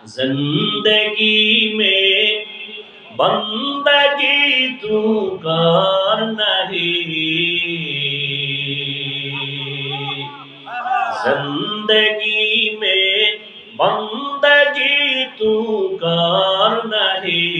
जिंदगी में बंदगी तू कर नहीं, जिंदगी में बंदगी तू कर नहीं,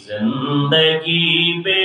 जिंदगी पे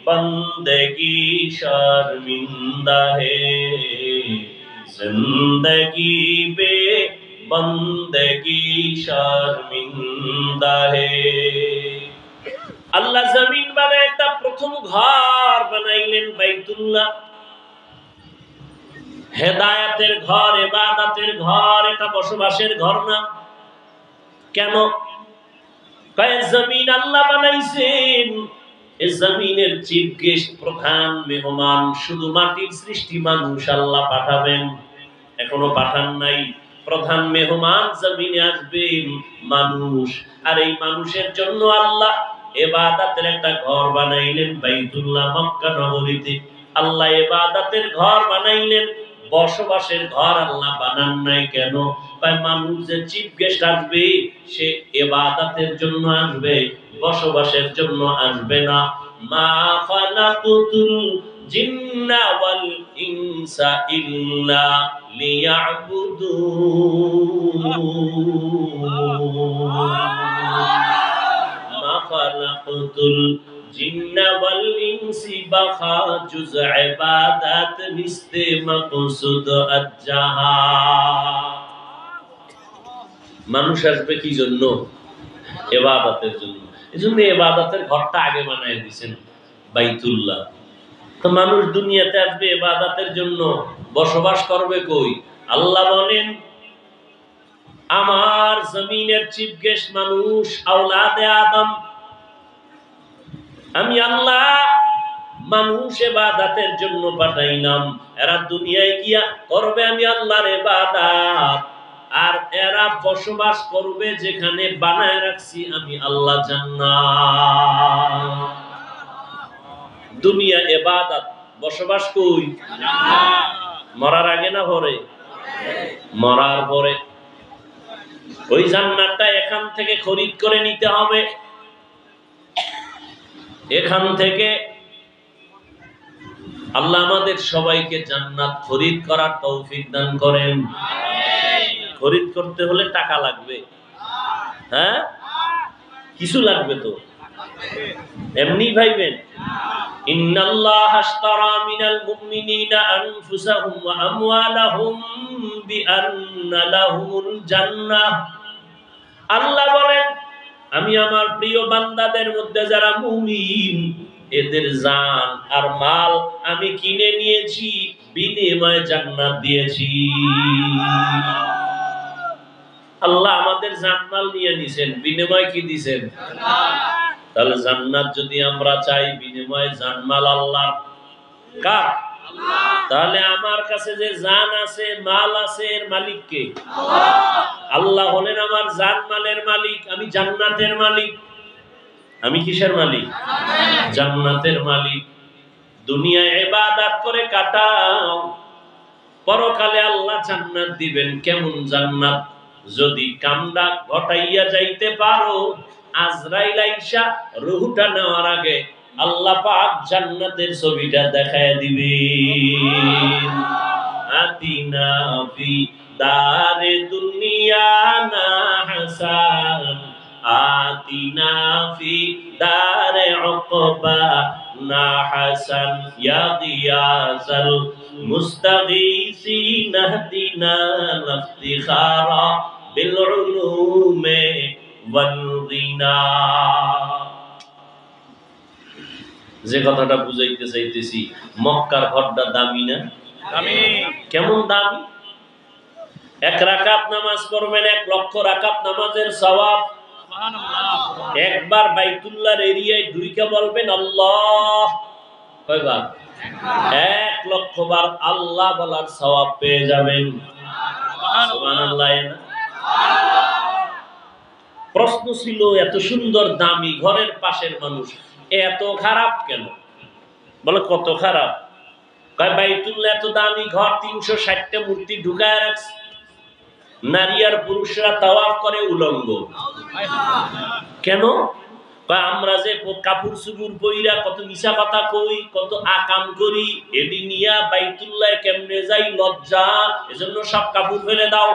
बंदगी शर्मिंदा है, जिंदगी पे बंदगी शर्मिंदा है। আল্লাহ জমিন বানায় একটা প্রথম ঘর বানাইলেন বাইতুল্লাহ, হেদায়েতের ঘর, ইবাদতের ঘর, এটা বসবাসের ঘর না। কেন? কয় জমিন আল্লাহ বানাইছেন, এই জমিনের চিফ গেস্ট, প্রধান মেহমান শুধু মাটির সৃষ্টি মানুষ আল্লাহ পাঠাবেন, এখনো পাঠান নাই। প্রধান মেহমান জমিনে আসবেন মানুষ, আর এই মানুষের জন্য আল্লাহ ইবাদতের একটা ঘর বানাইলেন বাইতুল্লাহ মক্কা নগরীতে। আল্লাহ ইবাদতের ঘর বানাইলেন, বসবাসের ঘর আল্লাহ বানান নাই। কেন? তাই মানুষ যে চিফ গেস্ট আসবে সে ইবাদতের জন্য আসবে, বসবাসের জন্য আসবে না। মা খালাকুতুল জিন্না ওয়াল ইনসা ইল্লা লিয়াবুদুন, মা খালাকুতুল জিন্না ওয়াল ইনসি বাখা জুজ ইবাদত নিস্তে মাকসুদ আজ্জাহা। মানুষ আসবে কি জন্য? ইবাদতের জন্য। এজন্য ইবাদতের ঘরটা আগে বানায় দিয়েছেন বাইতুল্লাহ। তো মানুষ দুনিয়াতে আসবে ইবাদতের জন্য, বসবাস করবে কই? আল্লাহ বলেন আমার জমিনের চিফ গেস্ট মানুষ, আওলাদে আদম। আমি আল্লাহ মানুষ ইবাদতের জন্য পাঠাইলাম, এরা দুনিয়ায় গিয়া করবে আমি আল্লাহর ইবাদত, আর এরা বসবাস করবে যেখানে বানায় রাখছি আমি আল্লাহ জান্নাত। দুনিয়া ইবাদত, বসবাস কই? মরার আগে না পরে? মরার পরে। ওই জান্নাতটা এখান থেকে খরিদ করে নিতে হবে। এখান থেকে আল্লাহ আমাদের সবাইকে জান্নাত খরিদ করার তৌফিক দান করেন। খরিদ করতে হলে টাকা লাগবে, হ্যাঁ কিছু লাগবে তো, এমনি ভাইবেন। ইন্নাল্লাহা আশতারা মিনাল মুমিনিনা আনফুসাহুম ওয়া আমওয়ালাহুম বিআন্না লাহুমুল জান্নাহ। আল্লাহ বলেন আমি আমার প্রিয় বান্দাদের মধ্যে যারা মুমিন এদের জান আর মাল আমি কিনে নিয়েছি, বিনিময়ে জান্নাত দিয়েছি। আল্লাহ আমাদের জান মাল নিয়ে নিছেন, বিনিময়ে কি দিবেন? জান্নাত। তাহলে জান্নাত যদি আমরা চাই, বিনিময়ে জান মাল আল্লাহ কার? আল্লাহ। তাহলে আমার কাছে যে জান আছে, মাল আছে, এর মালিক কে? আল্লাহ। আল্লাহ হলেন আমার জান মালের মালিক, আমি জান্নাতের মালিক। আমি কিসের মালিক? জান্নাতের মালিক। দুনিয়ায় ইবাদত করে কাটাও, পরকালে আল্লাহ জান্নাত দিবেন। কেমন জান্নাত? যদি কামটা ঘটাইয়া যাইতে পারো, আজরাইল আইসা রূহটা নেওয়ার আগে আল্লাহ পাক জান্নাতের ছবিটা দেখায় দিবেন। আতিনা ফি দারে দুনিয়া না হাসান, আতিনা ফি দারে উকবা না হাসান, ইয়া গিয়াসাল মুস্তাগীসিন ইহদিনা ইফতিখারা বিল উলুমে ওয়াল গিনা। যে কথাটা বুঝাইতে চাইতেছি, মক্কার ঘরটা দামি না? দামি। কেমন দামি? 1 রাকাত নামাজ পড়বেন, 1 লক্ষ রাকাত নামাজের সওয়াব। সুবহানাল্লাহ। একবার বাইতুল্লাহর এরিয়ায় ঢুইকা বলবেন আল্লাহ, কয়বার? 1 লক্ষ বার আল্লাহ বলার সওয়াব পেয়ে যাবেন। সুবহানাল্লাহ। প্রশ্ন ছিল এত সুন্দর দামি ঘরের পাশের মানুষ এত খারাপ কেন? বলে কত খারাপ? কয় বাইতুল্লাহ এত দামি ঘর, 360টা মূর্তি ঢুকায় রাখছে। নারী আর পুরুষরা তাওয়াফ করে উলঙ্গ। কেন? আমরা যে কাপড় চুপুর পইরা কত মিশা কথা কই, কত আকাম করি, এডি নিয়া বাইতুল্লাহ কেমনে যাই লজ্জা, এজন্য সব কাপড় ফেলে দাও।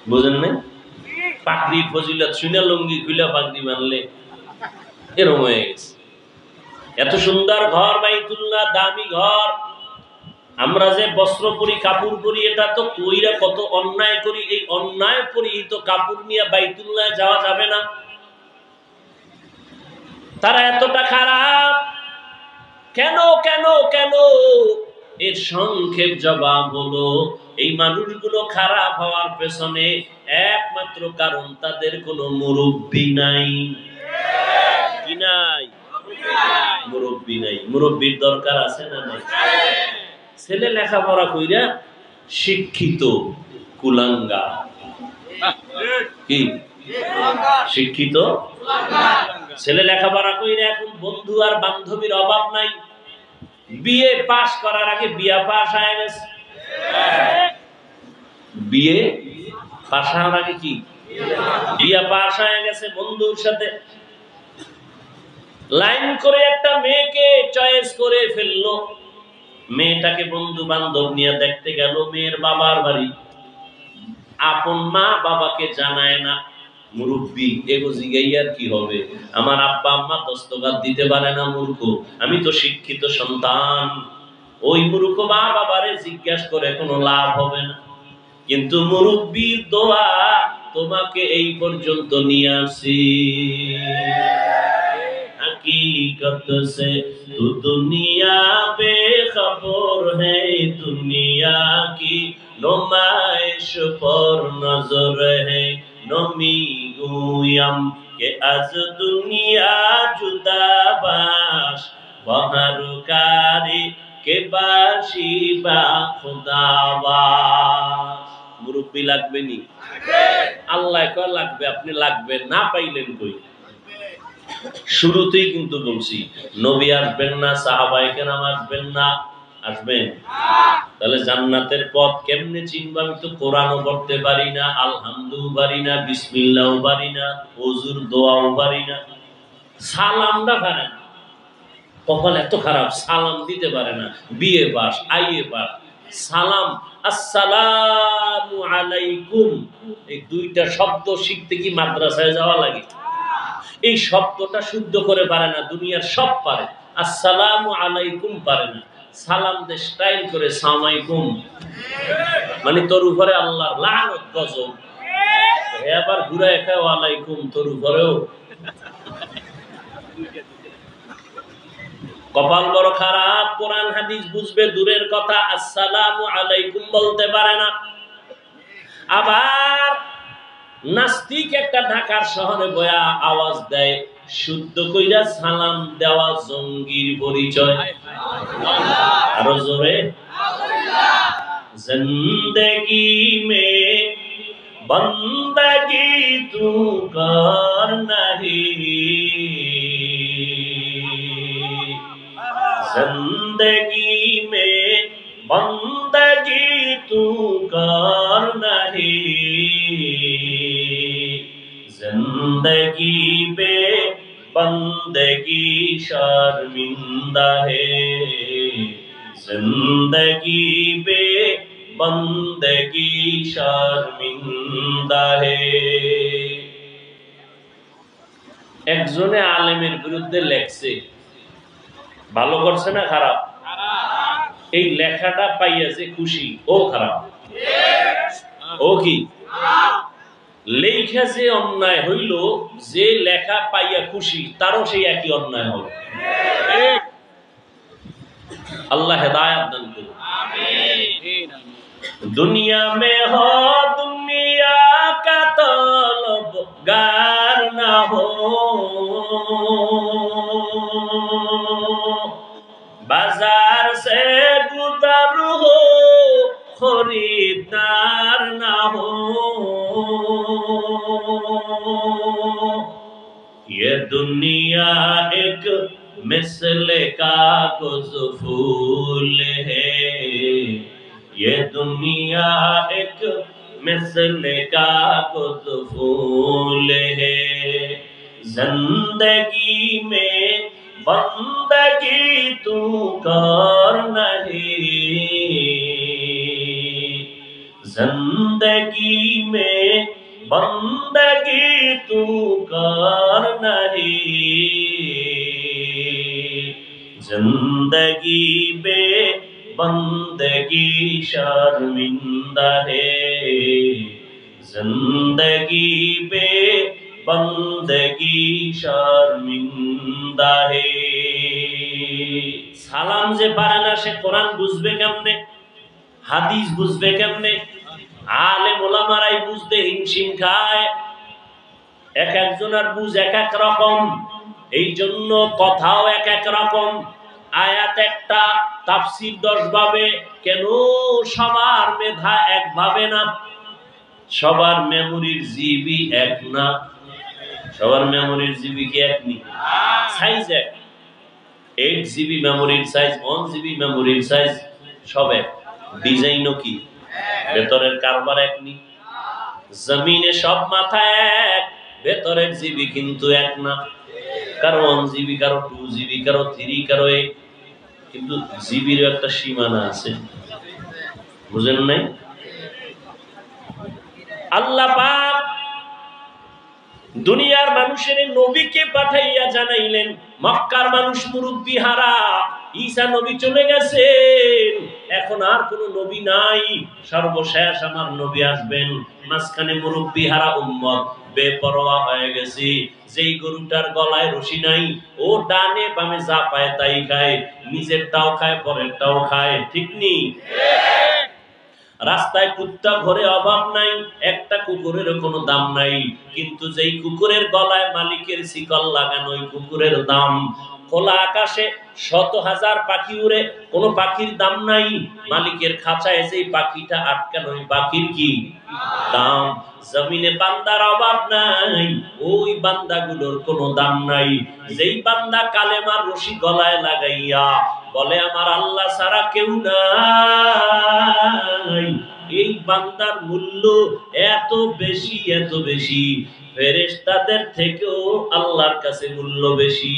বুঝেন না? পাগড়ির ফজিলত শুনে লুঙ্গি খুলে পাগড়ি বানলে এরকম হয়ে গেছে। এত সুন্দর ঘর বাইতুল্লাহ, দামি ঘর, আমরা যে বস্ত্র পরি, কাপড় পরি, এটা তো কইরা কত অন্যায় করি। এই অন্যায় পরিহিত কাপড় নিয়ে বাইতুল্লাহ যাওয়া যাবে না। তারা এতটা খারাপ কেন কেন কেন? এর সংক্ষেপ জবাব হলো, এই মানুষগুলো খারাপ হওয়ার পেছনে একমাত্র কারণ তাদের কোনো মুরব্বী নাই। কি নাই? মুরব্বী নাই। মুরব্বীর দরকার আছে না নাই? ছেলে লেখাপড়া কইরা শিক্ষিত কুলাঙ্গা, কি শিক্ষিত ছেলে লেখাপড়া কইরা এখন বন্ধু আর বান্ধবীর অভাব নাই। বিয়ে পাস করার আগে বিয়া পাস হয়ে গেছে। বিয়ে পাস হওয়ার আগে কি বিয়া পাস হয়ে গেছে। বন্ধুর সাথে লাইন করে একটা মেয়েকে চয়েস করে ফেললো। মেয়েটাকে বন্ধু বান্ধব নিয়ে দেখতে গেল। মেয়ের বাবার বাড়ি, আপন মা বাবাকে জানায় না। মুরব্বী এগো জিগাইয়ার কি হবে? আমার আব্বা আম্মা দস্তখত দিতে পারে না, মূর্খ। আমি তো শিক্ষিত সন্তান। ওই মূর্খ মা বাবারে জিজ্ঞাসা করে কোনো লাভ হবে না। কিন্তু মুরব্বীর দোয়া তোমাকে এই পর্যন্ত নিয়ে আসি। हकीकत से तू दुनिया बेखबर है, दुनिया की नुमाइश पर नजर है। नमी गुयम के आज दुनिया जुदा बाश, बहर कारी के बाशी बा खुदावास। मुरब्बी লাগবে নি? আল্লাহ কয় লাগবে, আপনি লাগবে না পাইলেন কই? শুরুতেই কিন্তু বলছি নবী আসবেন না, সাহাবায়ে কেরাম আসবেন না, আসবেন? তাহলে জান্নাতের পথ কেমনে চিনব? আমি তো কোরআনও পড়তে পারি না, আলহামদুও পারি না, বিসমিল্লাহও পারি না, ওযুর দোয়াও পারি না, সালামটা পারে না। কপাল এত খারাপ, সালাম দিতে পারে না। বিয়ে পাস, আইএ পাস, সালাম আসসালামু আলাইকুম, এই দুইটা শব্দ শিখতে কি মাদ্রাসায় যাওয়া লাগে? এই শব্দটা শুদ্ধ করে পারে না। দুনিয়ার সব পারে, আসসালামু আলাইকুম পারে না। সালাম দে স্টাইল করে সালামাইকুম, মানে তোর উপরে আল্লাহর লানত গজব। এবার ঘুরে খায় ওয়ালাইকুম, তোর উপরেও। কপাল বড় খারাপ। কোরআন হাদিস বুঝবে দূরের কথা, আসসালামু আলাইকুম বলতে পারে না। আবার নাস্তিক একটা ঢাকার শহরে বয়া আওয়াজ দেয়, শুদ্ধ কইরা সালাম দেওয়া জঙ্গির পরিচয়। আরো জোরে, জিন্দেগি মে বন্দগি তু কর নাহি, जिंदगी में बंदगी तू कर नहीं, जिंदगी पे बंदगी शर्मिंदा है, जिंदगी पे बंदगी शर्मिंदा है। একজনে আলেমের বিরুদ্ধে লেখছে, ভালো করছে না খারাপ? এই লেখাটা পাইয়া যে খুশি, ও খারাপ। ও কি লেখা যে অন্যায় হইল, যে লেখা পাইয়া খুশি তারও সেই একই অন্যায় হবে। আল্লাহ হেদায়েত দান করুন। দুনিয়া মে হো দুনিয়া কা তলবগার না হো, बाजार से गुजर हो खरीदार ना हो, ये दुनिया एक मिसल कागज फूल है, ये दुनिया एक मिसल कागज फूल है, जिंदगी में बंदगी तू कर नहीं, जिंदगी में बंदगी तू कर नहीं, जिंदगी बे बंदगी शर्मिंदा है, जिंदगी बे बंदगी शर्मिंदा है। সালাম যে পারে না সে কোরআন বুঝবে কেমনে, হাদিস বুঝবে কেমনে? আলেম ওলামারাই বুঝতে হিমশিম খায়। এক একজনের বুঝ এক এক রকম, এই জন্য কথাও এক এক রকম। আয়াত একটা, তাফসীর 10 ভাবে। কেন? সবার মেধা এক ভাবে না, সবার মেমোরির জিবি এক না। সবার মেমোরির জিবি কি এক নি? সাইজ এক। 8 জিবি মেমোরির সাইজ, 1 জিবি মেমোরির সাইজ সব এক। ডিজাইনও কি? ভেতরের কারবার এক নি। জমিনে সব মাথা এক, ভেতরের জিবি কিন্তু এক না। কারো 1 জিবি, কারো 2 জিবি, কারো 3, কারো 8। কিন্তু জিবির একটা সীমানা আছে, বুঝেন নাই? আল্লাহ পাক দুনিয়ার মানুষের নবীকে পাঠাইয়া জানাইলেন, মক্কার মানুষ মুরব্বি হারা, ঈসা নবী চলে গেছেন, এখন আর কোন নবী নাই, সর্বশেষ আমার নবী আসবেন। মাঝখানে মুরব্বি হারা উম্মত বেপরোয়া হয়ে গেছে। যেই গরুটার গলায় রশি নাই, ও ডানে বামে যা পায় তাই খায়, নিজেরটাও খায় পরেরটাও খায়, ঠিক নি? রাস্তায় কুত্তা ঘরে অভাব নাই, একটা কুকুরের কোনো দাম নাই, কিন্তু যেই কুকুরের গলায় মালিকের শিকল লাগানো, ওই কুকুরের দাম। খোলা আকাশে 100,000 পাখি উড়ে, কোন পাখির দাম নাই, মালিকের খাঁচায় যেই পাখিটা আটকানো, ওই পাখির কি দাম। জমিনে বান্দার অভাব নাই, ওই বান্দাগুলোর কোনো দাম নাই। যেই বান্দা কালেমার রশি গলায় লাগাইয়া বলে আমার আল্লাহ ছাড়া কেউ নাই, এই বান্দার মূল্য এত বেশি, এত বেশি, ফেরেশতাদের থেকেও আল্লাহর কাছে মূল্য বেশি।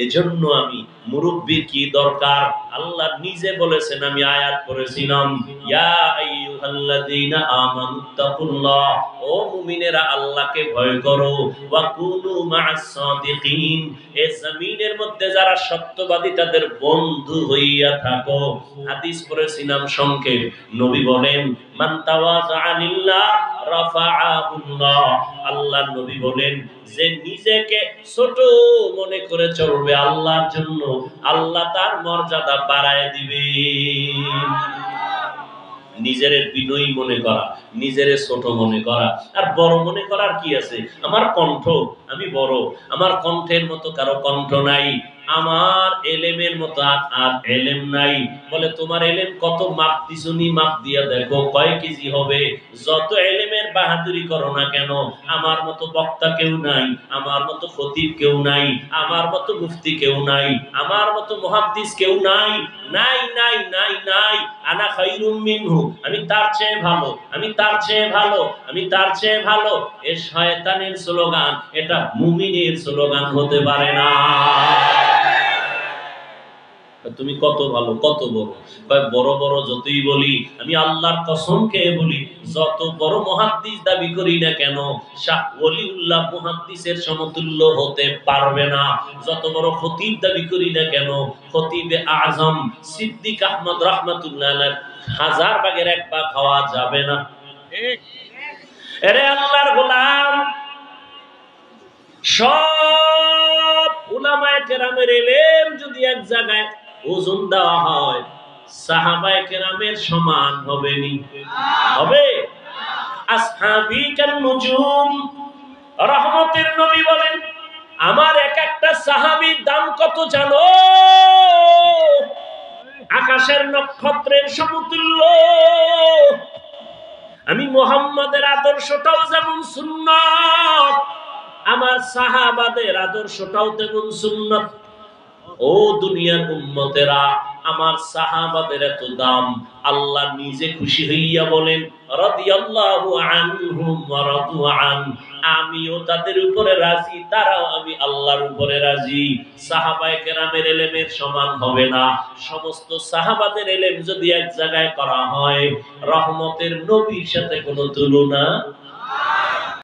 এজন্য আমি মুরব্বির কি দরকার? আল্লাহ নিজে বলেছেন, আমি আয়াত পড়েছিলাম, ইয়া আইয়ুহাল্লাযীনা আমানুত্তাকুল্লাহ, ও মুমিনেরা আল্লাহকে ভয় করো, ওয়া কুনু মা'আস সাদিকিন, এই জমিনের মধ্যে যারা সত্যবাদী তাদের বন্ধু হইয়া থাকো। হাদিস পড়েছিলাম সংক্ষেপ, নবী বলেন, মান তাওয়াযা লিল্লাহ রাফাআহুল্লাহ, আল্লাহর নবী বলেন, যে নিজেকে ছোট মনে করে চলবে আল্লাহর জন্য, আল্লাহ তার মর্যাদা বাড়ায় দিবে। নিজের বিনয়ী মনে করা, নিজের ছোট মনে করা, আর বড় মনে করার কি আছে? আমার কণ্ঠ, আমি বড়, আমার কণ্ঠের মতো কারো কণ্ঠ নাই, আমার এলেমের মতো আর এলেম নাই। বলে তোমার এলেম কত? মাপ দিছুনি, মাপ দিয়া দেখো কয় কেজি হবে। যত এলেমের বাহাদুরি করো না কেন, আমার মতো বক্তা কেউ নাই, আমার মতো খতিব কেউ নাই, আমার মতো মুফতি কেউ নাই, আমার মতো মুহাদ্দিস কেউ নাই, নাই নাই নাই নাই। আনা খায়রুম মিনহু, আমি তার চেয়ে ভালো, আমি তার চেয়ে ভালো, আমি তার চেয়ে ভালো। এ শয়তানের স্লোগান, এটা মুমিনের স্লোগান হতে পারে না। তুমি কত ভালো, কত বড়। বড় বড় যতই বলি, আমি আল্লাহর কসম খেয়ে বলি, যত বড় মুহাদ্দিস দাবি করি না কেন, শাহ ওলিউল্লাহ মুহাদ্দিসের সমতুল্য হতে পারবে না। যত বড় খতিব দাবি করি না কেন, খতিবে আজম সিদ্দিক আহমদ রাহমাতুল্লাহ আলাইহি 1000 ভাগের 1 ভাগ খাওয়া যাবে না। ঠিক? আরে আল্লাহর গোলাম, সব উলামায়ে কেরামের ইলম যদি এক জায়গায় ওজন দেওয়া হয়, সাহাবায়ে কেরামের সমান হবে নি? হবে? আসহাবী কান নুজুম, রহমতের নবী বলেন, আমার এক একটা সাহাবীর দাম কত জানো? আকাশের নক্ষত্রের সমতুল্য। আমি মুহাম্মাদের আদর্শটাও যেমন সুন্নাত, আমার সাহাবাদের আদর্শটাও তেমন সুন্নাত। ও দুনিয়ার উম্মতেরা, আমার সাহাবাদের এত দাম, আল্লাহ নিজে খুশি হইয়া বলেন রাদিয়াল্লাহু আনহুম ওয়া রাদু আন, আমিও তাদের উপরে রাজি, তারাও আমি আল্লাহর উপরে রাজি। সাহাবায়ে কেরামের ইলমের সমান হবে না। সমস্ত সাহাবাদের ইলম যদি এক জায়গায় করা হয়, রহমতের নবীর সাথে কোনো তুলনা